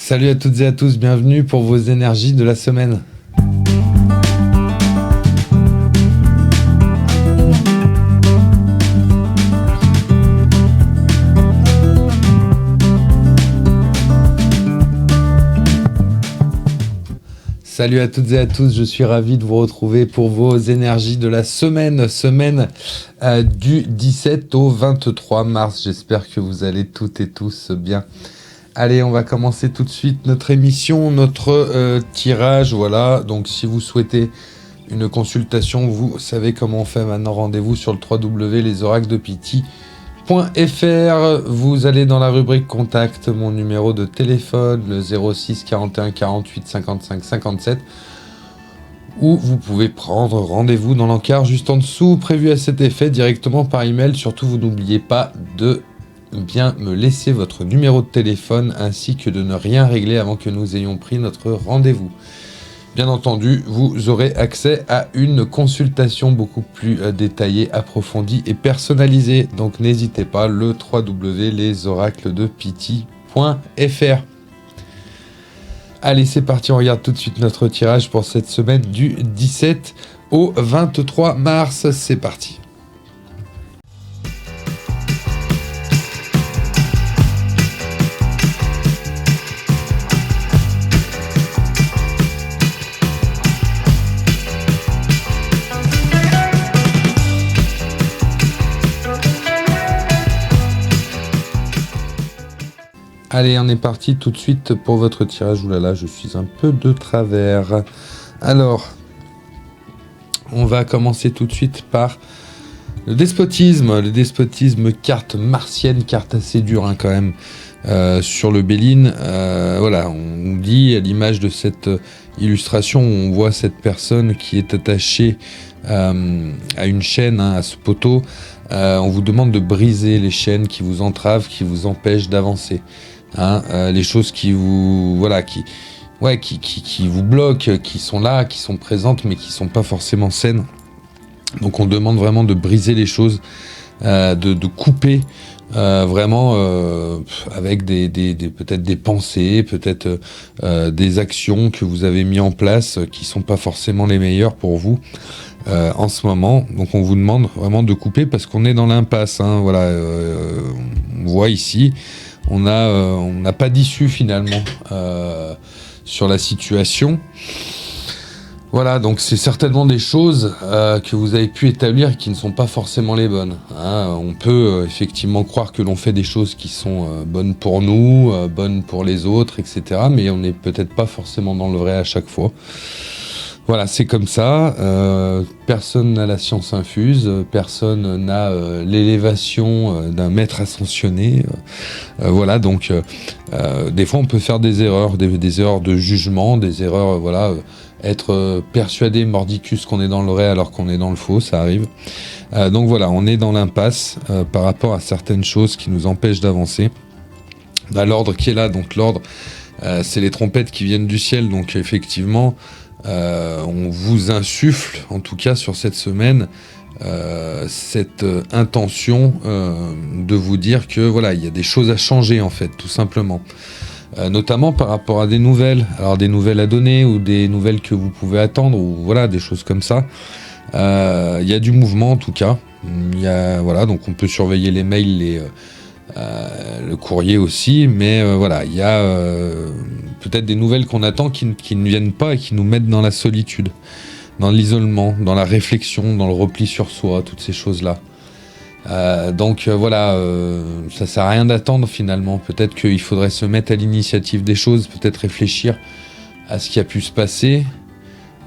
Salut à toutes et à tous, bienvenue pour vos énergies de la semaine. Salut à toutes et à tous, je suis ravi de vous retrouver pour vos énergies de la semaine du 17 au 23 mars. J'espère que vous allez toutes et tous bien. Allez, on va commencer tout de suite notre émission, notre tirage. Voilà, donc si vous souhaitez une consultation, vous savez comment on fait maintenant. Rendez-vous sur le www.lesoracledepity.fr. Vous allez dans la rubrique contact, mon numéro de téléphone, le 06 41 48 55 57, ou vous pouvez prendre rendez-vous dans l'encart juste en dessous, prévu à cet effet directement par email. Surtout, vous n'oubliez pas de bien me laisser votre numéro de téléphone ainsi que de ne rien régler avant que nous ayons pris notre rendez-vous. Bien entendu, vous aurez accès à une consultation beaucoup plus détaillée, approfondie et personnalisée. Donc n'hésitez pas, le www.lesoracledepity.fr. Allez, c'est parti, on regarde tout de suite notre tirage pour cette semaine du 17 au 23 mars. C'est parti. Allez, on est parti tout de suite pour votre tirage. Ouh là là, je suis un peu de travers. Alors, on va commencer tout de suite par le despotisme. Le despotisme, carte martienne, carte assez dure quand même, sur le Béline. Voilà, on nous dit à l'image de cette illustration, on voit cette personne qui est attachée à une chaîne, à ce poteau. On vous demande de briser les chaînes qui vous entravent, qui vous empêchent d'avancer. Les choses qui vous qui vous bloquent, qui sont là, qui sont présentes, mais qui sont pas forcément saines. Donc on demande vraiment de briser les choses, de couper vraiment avec peut-être des pensées, peut-être des actions que vous avez mis en place qui sont pas forcément les meilleures pour vous en ce moment. Donc on vous demande vraiment de couper parce qu'on est dans l'impasse. On voit ici. On n'a pas d'issue finalement sur la situation. Voilà, donc c'est certainement des choses que vous avez pu établir et qui ne sont pas forcément les bonnes. On peut effectivement croire que l'on fait des choses qui sont bonnes pour nous, bonnes pour les autres, etc. Mais on n'est peut-être pas forcément dans le vrai à chaque fois. Voilà, c'est comme ça. Personne n'a la science infuse, personne n'a l'élévation d'un maître ascensionné. Voilà, donc des fois on peut faire des erreurs, des erreurs de jugement, des erreurs, être persuadé mordicus qu'on est dans le vrai alors qu'on est dans le faux, ça arrive. Donc voilà, on est dans l'impasse par rapport à certaines choses qui nous empêchent d'avancer. On a l'ordre qui est là, donc l'ordre, c'est les trompettes qui viennent du ciel, donc effectivement. On vous insuffle, en tout cas sur cette semaine, cette intention de vous dire que il y a des choses à changer en fait, tout simplement. Notamment par rapport à des nouvelles, alors des nouvelles à donner ou des nouvelles que vous pouvez attendre ou des choses comme ça. Il y a du mouvement en tout cas. Donc on peut surveiller les mails, le courrier aussi, mais il y a peut-être des nouvelles qu'on attend qui ne viennent pas et qui nous mettent dans la solitude, dans l'isolement, dans la réflexion, dans le repli sur soi, toutes ces choses-là. Ça sert à rien d'attendre finalement. Peut-être qu'il faudrait se mettre à l'initiative des choses, peut-être réfléchir à ce qui a pu se passer,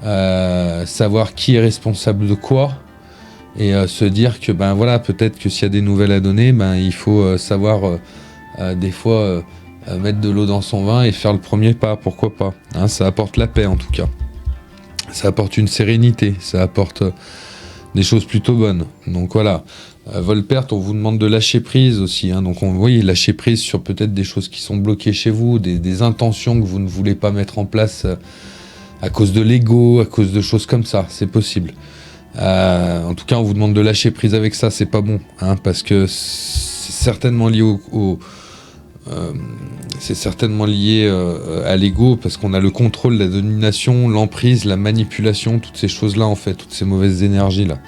savoir qui est responsable de quoi, et se dire que peut-être que s'il y a des nouvelles à donner, il faut savoir des fois mettre de l'eau dans son vin et faire le premier pas, pourquoi pas. Ça apporte la paix en tout cas. Ça apporte une sérénité, ça apporte des choses plutôt bonnes. Donc voilà. Volperte, on vous demande de lâcher prise aussi. Donc lâcher prise sur peut-être des choses qui sont bloquées chez vous, des intentions que vous ne voulez pas mettre en place à cause de l'ego, à cause de choses comme ça, c'est possible. En tout cas, on vous demande de lâcher prise avec ça, c'est pas bon, parce que c'est certainement lié c'est certainement lié à l'ego, parce qu'on a le contrôle, la domination, l'emprise, la manipulation, toutes ces choses-là en fait, toutes ces mauvaises énergies-là.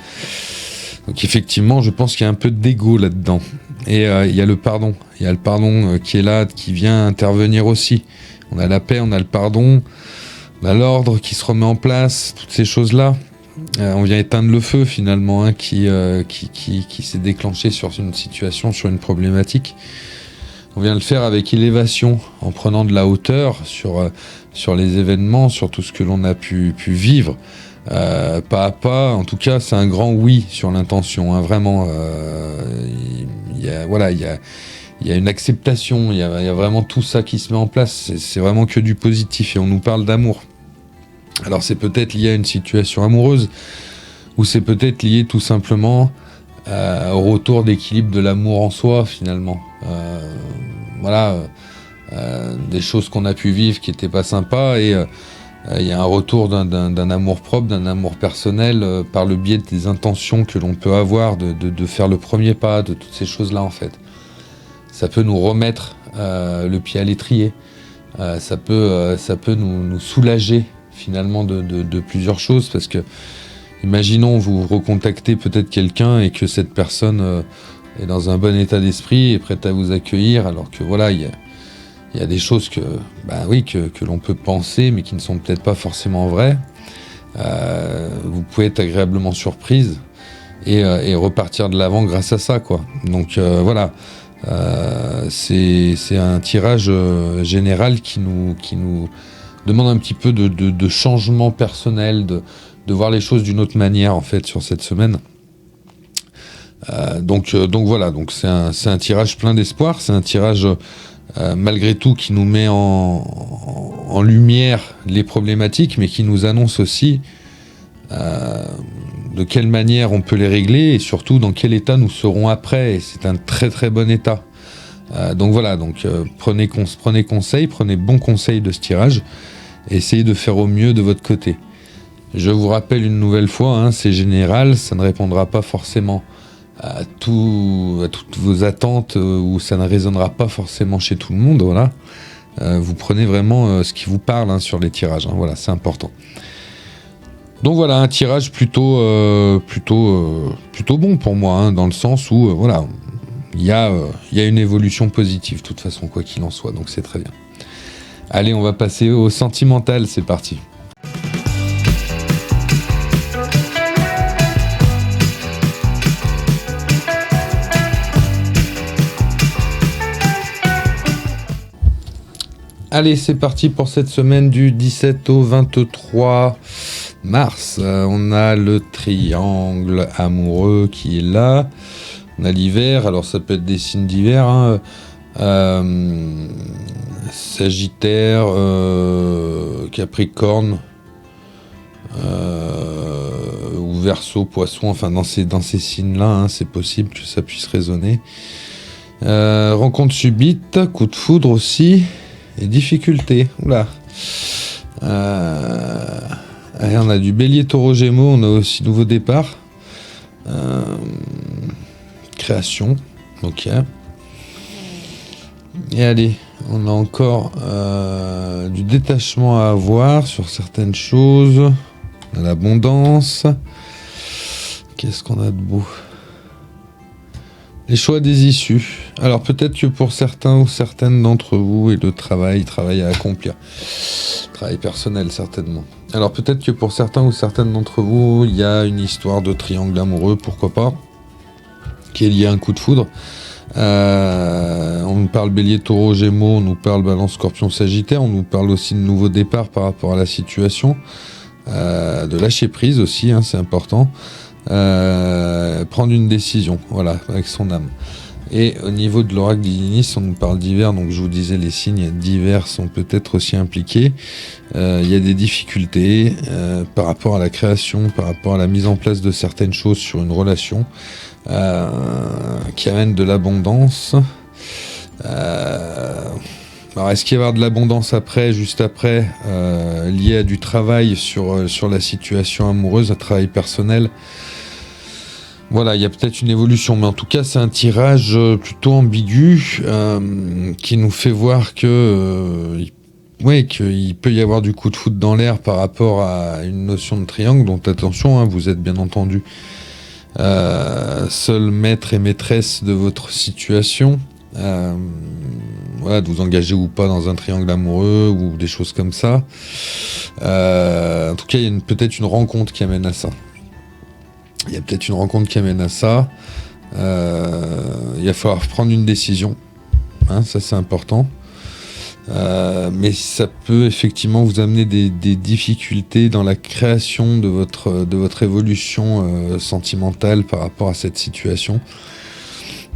Donc effectivement, je pense qu'il y a un peu d'ego là-dedans. Et il y a le pardon. Il y a le pardon qui est là, qui vient intervenir aussi. On a la paix, on a le pardon, on a l'ordre qui se remet en place, toutes ces choses-là. On vient éteindre le feu finalement, hein, qui s'est déclenché sur une situation, sur une problématique. On vient le faire avec élévation, en prenant de la hauteur sur les événements, sur tout ce que l'on a pu vivre. Pas à pas, en tout cas, c'est un grand oui sur l'intention, hein, vraiment. Il y a une acceptation, il y a vraiment tout ça qui se met en place. C'est vraiment que du positif, et on nous parle d'amour. Alors c'est peut-être lié à une situation amoureuse, ou c'est peut-être lié tout simplement au retour d'équilibre de l'amour en soi, finalement. Des choses qu'on a pu vivre qui n'étaient pas sympas, et il y a un retour d'un amour propre, d'un amour personnel, par le biais des intentions que l'on peut avoir, de faire le premier pas, de toutes ces choses-là en fait. Ça peut nous remettre le pied à l'étrier, ça peut nous soulager finalement de plusieurs choses, parce que imaginons vous recontactez peut-être quelqu'un et que cette personne est dans un bon état d'esprit et prête à vous accueillir, alors que voilà, il y a des choses que l'on peut penser mais qui ne sont peut-être pas forcément vraies. Vous pouvez être agréablement surprise et repartir de l'avant grâce à ça, quoi. Donc voilà, c'est un tirage général qui nous demande un petit peu de changement personnel, de voir les choses d'une autre manière en fait sur cette semaine. Donc voilà, donc c'est un tirage plein d'espoir, c'est un tirage malgré tout qui nous met en lumière les problématiques, mais qui nous annonce aussi de quelle manière on peut les régler, et surtout dans quel état nous serons après, et c'est un très très bon état. Donc voilà, prenez conseil, prenez bon conseil de ce tirage, et essayez de faire au mieux de votre côté. Je vous rappelle une nouvelle fois, hein, c'est général, ça ne répondra pas forcément à toutes vos attentes, ou ça ne résonnera pas forcément chez tout le monde, voilà. Vous prenez vraiment ce qui vous parle, hein, sur les tirages, hein, voilà, c'est important. Donc voilà, un tirage plutôt bon pour moi, hein, dans le sens où voilà, il y a une évolution positive de toute façon, quoi qu'il en soit, donc c'est très bien. Allez, on va passer au sentimental, c'est parti. Allez, c'est parti pour cette semaine du 17 au 23 mars. On a le triangle amoureux qui est là. On a l'hiver, alors ça peut être des signes d'hiver, hein. Sagittaire, Capricorne, ou Verseau, Poisson, enfin dans ces signes-là, hein, c'est possible que ça puisse résonner. Rencontre subite, coup de foudre aussi. Et difficultés, oula. Allez, on a du Bélier, Taureau, Gémeaux, on a aussi nouveau départ. Création, ok. Et allez, on a encore du détachement à avoir sur certaines choses. On a l'abondance. Qu'est-ce qu'on a de beau ? Les choix des issues. Alors peut-être que pour certains ou certaines d'entre vous, et le travail à accomplir. Travail personnel certainement. Alors peut-être que pour certains ou certaines d'entre vous, il y a une histoire de triangle amoureux, pourquoi pas, qui est liée à un coup de foudre. On nous parle Bélier, Taureau, Gémeaux, on nous parle Balance, Scorpion, Sagittaire, on nous parle aussi de nouveau départ par rapport à la situation, de lâcher prise aussi, hein, c'est important. Prendre une décision, voilà, avec son âme. Et au niveau de l'oracle d'Inis, on nous parle d'hiver, donc je vous disais, les signes d'hiver sont peut-être aussi impliqués. Il y a des difficultés par rapport à la création, par rapport à la mise en place de certaines choses sur une relation, qui amène de l'abondance. Alors est-ce qu'il va y avoir de l'abondance juste après, lié à du travail sur la situation amoureuse, un travail personnel? Voilà, il y a peut-être une évolution, mais en tout cas, c'est un tirage plutôt ambigu qui nous fait voir que, qu'il peut y avoir du coup de foudre dans l'air par rapport à une notion de triangle. Donc attention, hein, vous êtes bien entendu seul maître et maîtresse de votre situation. Voilà, de vous engager ou pas dans un triangle amoureux ou des choses comme ça. En tout cas, il y a peut-être une rencontre qui amène à ça. Il va falloir prendre une décision, hein, ça c'est important. Mais ça peut effectivement vous amener des difficultés dans la création de votre évolution sentimentale par rapport à cette situation.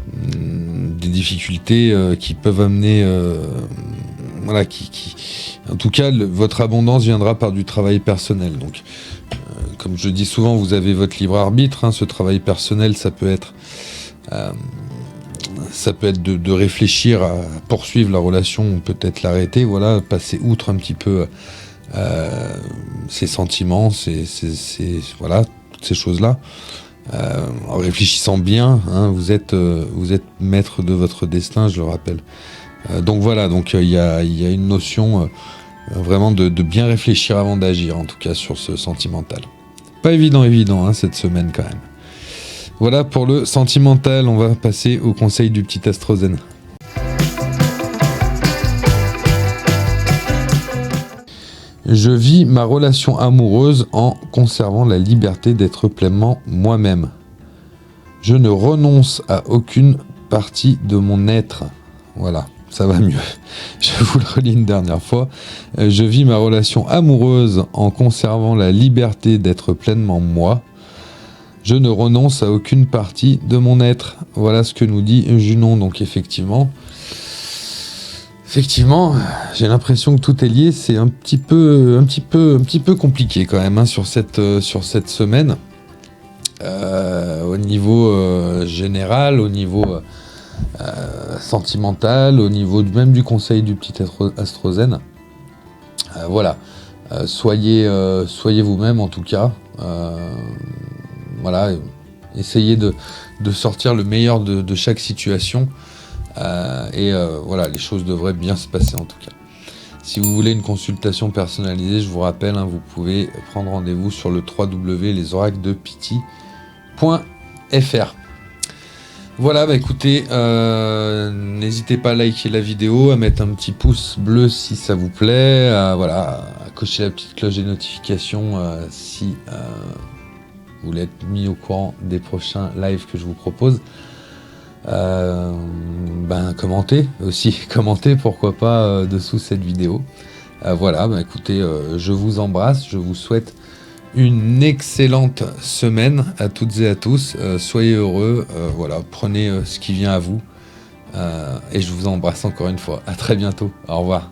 Des difficultés qui peuvent amener... voilà, en tout cas, votre abondance viendra par du travail personnel. Donc, comme je dis souvent, vous avez votre libre arbitre. Hein, ce travail personnel, ça peut être de réfléchir à poursuivre la relation ou peut-être l'arrêter. Voilà, passer outre un petit peu ses sentiments, voilà, toutes ces choses-là. En réfléchissant bien, hein, vous êtes maître de votre destin, je le rappelle. Donc voilà, donc il y a une notion vraiment de bien réfléchir avant d'agir, en tout cas sur ce sentimental. Pas évident, hein, cette semaine quand même. Voilà pour le sentimental, on va passer au conseil du petit Astrozen. Je vis ma relation amoureuse en conservant la liberté d'être pleinement moi-même. Je ne renonce à aucune partie de mon être. Voilà, ça va mieux. Je vous le relis une dernière fois. Je vis ma relation amoureuse en conservant la liberté d'être pleinement moi. Je ne renonce à aucune partie de mon être. Voilà ce que nous dit Junon. Donc effectivement, j'ai l'impression que tout est lié. C'est un petit peu compliqué quand même, hein, sur cette semaine. Au niveau général, au niveau sentimental, au niveau même du conseil du petit Astrozen. Voilà. Soyez vous-même en tout cas. Voilà, essayez de sortir le meilleur de chaque situation voilà, les choses devraient bien se passer en tout cas. Si vous voulez une consultation personnalisée, je vous rappelle, hein, vous pouvez prendre rendez-vous sur le www.lesoracledepity.fr. Voilà, écoutez, n'hésitez pas à liker la vidéo, à mettre un petit pouce bleu si ça vous plaît, à cocher la petite cloche des notifications si vous voulez être mis au courant des prochains lives que je vous propose. Commentez pourquoi pas dessous cette vidéo. Voilà, écoutez, je vous embrasse, je vous souhaite une excellente semaine à toutes et à tous. Soyez heureux, voilà, prenez ce qui vient à vous. Et je vous embrasse encore une fois. À très bientôt. Au revoir.